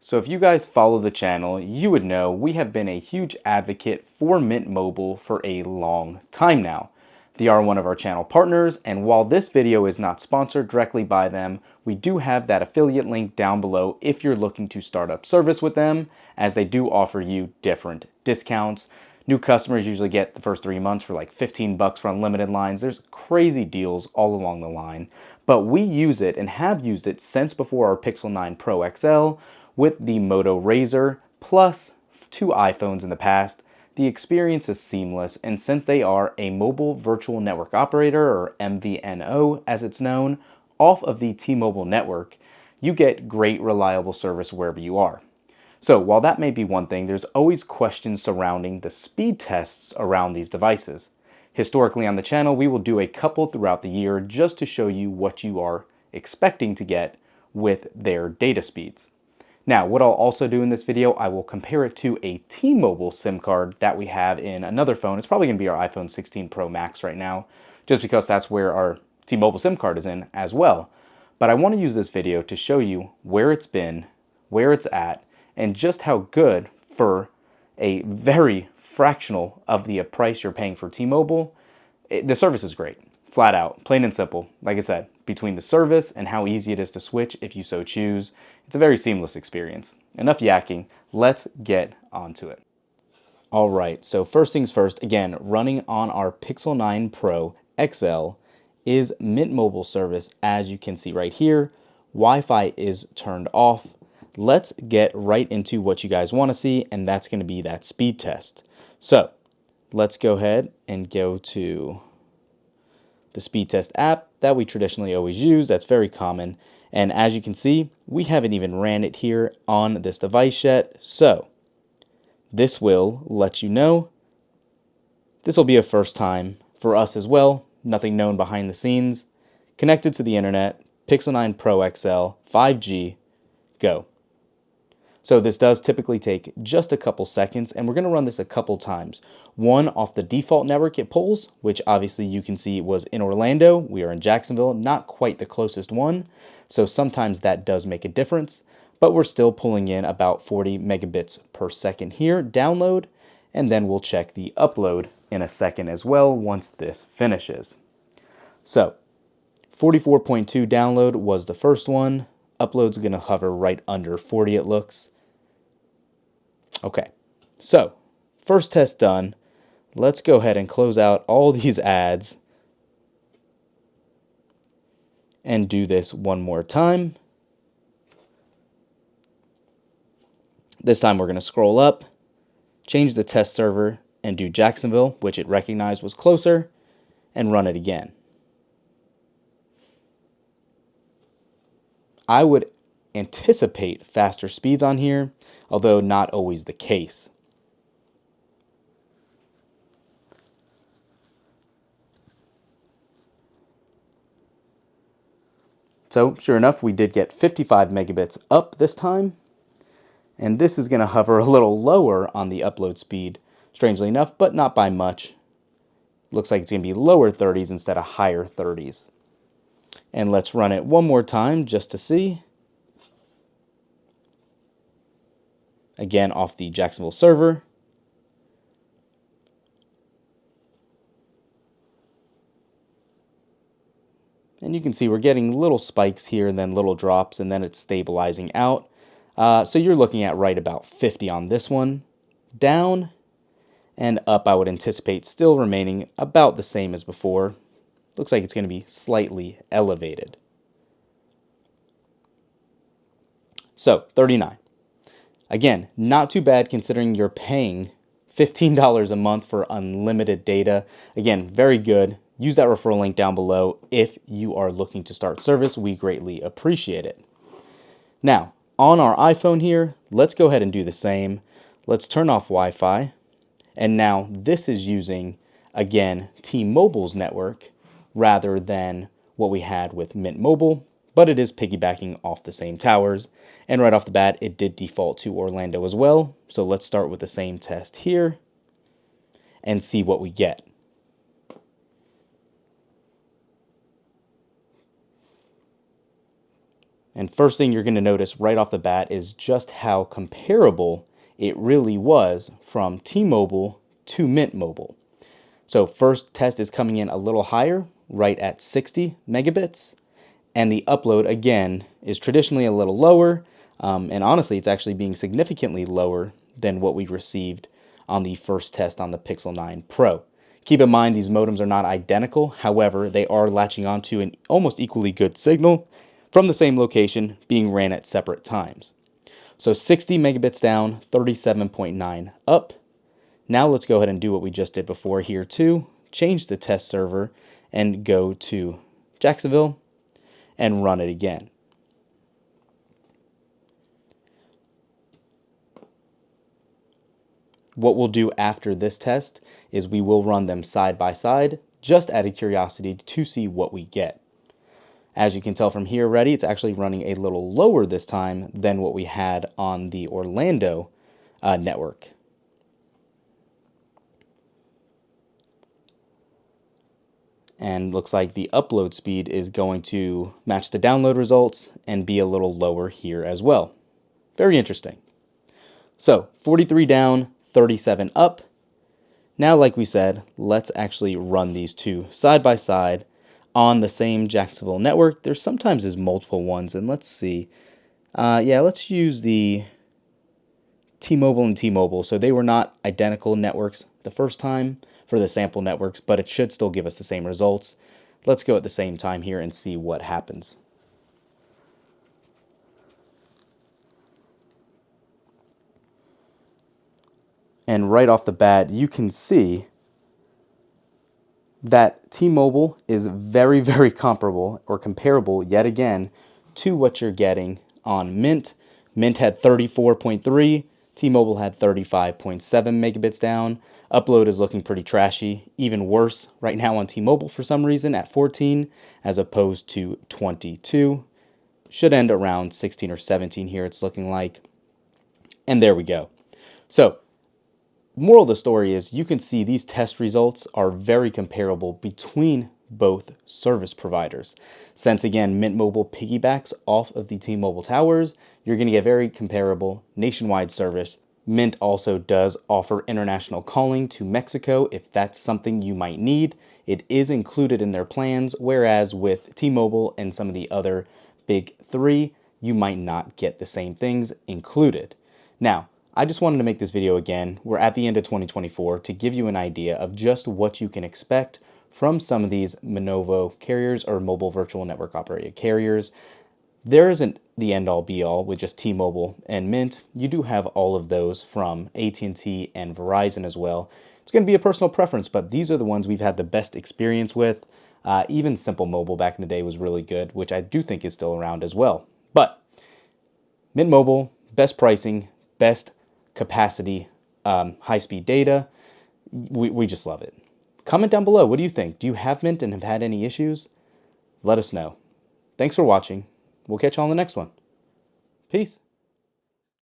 So if you guys follow the channel, you would know we have been a huge advocate for Mint Mobile for a long time now. They are one of our channel partners, and while this video is not sponsored directly by them, we do have that affiliate link down below if you're looking to start up service with them, as they do offer you different discounts. New customers usually get the first 3 months for like 15 bucks for unlimited lines. There's crazy deals all along the line, but we use it and have used it since before our Pixel 9 Pro XL with the Moto Razr plus 2 iPhones in the past. The experience is seamless, and since they are a mobile virtual network operator, or MVNO as it's known, off of the T-Mobile network, you get great reliable service wherever you are. So while that may be one thing, there's always questions surrounding the speed tests around these devices. Historically on the channel, we will do a couple throughout the year just to show you what you are expecting to get with their data speeds. Now, what I'll also do in this video, I will compare it to a T-Mobile SIM card that we have in another phone. It's probably going to be our iPhone 16 Pro Max right now, just because that's where our T-Mobile SIM card is in as well. But I want to use this video to show you where it's been, where it's at, and just how good for a very fractional of the price you're paying for T-Mobile. The service is great, flat out, plain and simple. Like I said, between the service and how easy it is to switch if you so choose, it's a very seamless experience. Enough yakking, let's get onto it. All right, so first things first, again, running on our Pixel 9 Pro XL is Mint Mobile service, as you can see right here. Wi-Fi is turned off. Let's get right into what you guys want to see, and that's going to be that speed test. So let's go ahead and go to the speed test app that we traditionally always use. That's very common. And as you can see, we haven't even ran it here on this device yet. So this will let you know. This will be a first time for us as well. Nothing known behind the scenes. Connected to the internet, Pixel 9 Pro XL, 5G, go. So this does typically take just a couple seconds, and we're going to run this a couple times. One off the default network it pulls, which obviously you can see was in Orlando. We are in Jacksonville, not quite the closest one. So sometimes that does make a difference, but we're still pulling in about 40 megabits per second here, download, and then we'll check the upload in a second as well once this finishes. So 44.2 download was the first one. Upload's going to hover right under 40, it looks. Okay, so first test done. Let's go ahead and close out all these ads and do this one more time. This time we're going to scroll up, change the test server, and do Jacksonville, which it recognized was closer, and run it again. I would anticipate faster speeds on here, although not always the case. So sure enough, we did get 55 megabits up this time, and this is going to hover a little lower on the upload speed, strangely enough, but not by much. Looks like it's going to be lower 30s instead of higher 30s. And let's run it one more time just to see. Again, off the Jacksonville server. And you can see we're getting little spikes here and then little drops, and then it's stabilizing out. So you're looking at right about 50 on this one. Down and up, I would anticipate still remaining about the same as before. Looks like it's going to be slightly elevated. So 39. Again, not too bad considering you're paying $15 a month for unlimited data. Again, very good. Use that referral link down below if you are looking to start service. We greatly appreciate it. Now, on our iPhone here, let's go ahead and do the same. Let's turn off Wi-Fi. And now this is using, again, T-Mobile's network rather than what we had with Mint Mobile, but it is piggybacking off the same towers. And right off the bat, it did default to Orlando as well. So let's start with the same test here and see what we get. And first thing you're going to notice right off the bat is just how comparable it really was from T-Mobile to Mint Mobile. So first test is coming in a little higher, right at 60 megabits. And the upload, again, is traditionally a little lower. And honestly, it's actually being significantly lower than what we received on the first test on the Pixel 9 Pro. Keep in mind, these modems are not identical. However, they are latching onto an almost equally good signal from the same location being ran at separate times. So 60 megabits down, 37.9 up. Now let's go ahead and do what we just did before here too. Change the test server and go to Jacksonville and run it again. What we'll do after this test is we will run them side by side, just out of curiosity to see what we get. As you can tell from here already, it's actually running a little lower this time than what we had on the Orlando network. And looks like the upload speed is going to match the download results and be a little lower here as well. Very interesting. So 43 down, 37 up. Now, like we said, let's actually run these two side by side on the same Jacksonville network. There sometimes is multiple ones, and let's see. Yeah, let's use the T-Mobile and T-Mobile. So they were not identical networks the first time for the sample networks, but it should still give us the same results. Let's go at the same time here and see what happens. And right off the bat, you can see that T-Mobile is very, very comparable or comparable yet again to what you're getting on Mint. Mint had 34.3, T-Mobile had 35.7 megabits down. Upload is looking pretty trashy, even worse right now on T-Mobile for some reason at 14 as opposed to 22. Should end around 16 or 17 here, it's looking like. And there we go. So moral of the story is you can see these test results are very comparable between both service providers. Since again, Mint Mobile piggybacks off of the T-Mobile towers, you're going to get very comparable nationwide service. Mint also does offer international calling to Mexico if that's something you might need. It is included in their plans, whereas with T-Mobile and some of the other big three, you might not get the same things included. Now, I just wanted to make this video again. We're at the end of 2024 to give you an idea of just what you can expect from some of these MNOVO carriers or mobile virtual network operated carriers. There isn't the end-all be-all with just T-Mobile and Mint. You do have all of those from AT&T and Verizon as well. It's going to be a personal preference, but these are the ones we've had the best experience with. Even Simple Mobile back in the day was really good, which I do think is still around as well. But Mint Mobile, best pricing, best capacity, high-speed data. We just love it. Comment down below. What do you think? Do you have Mint and have had any issues? Let us know. Thanks for watching. We'll catch you on the next one. Peace.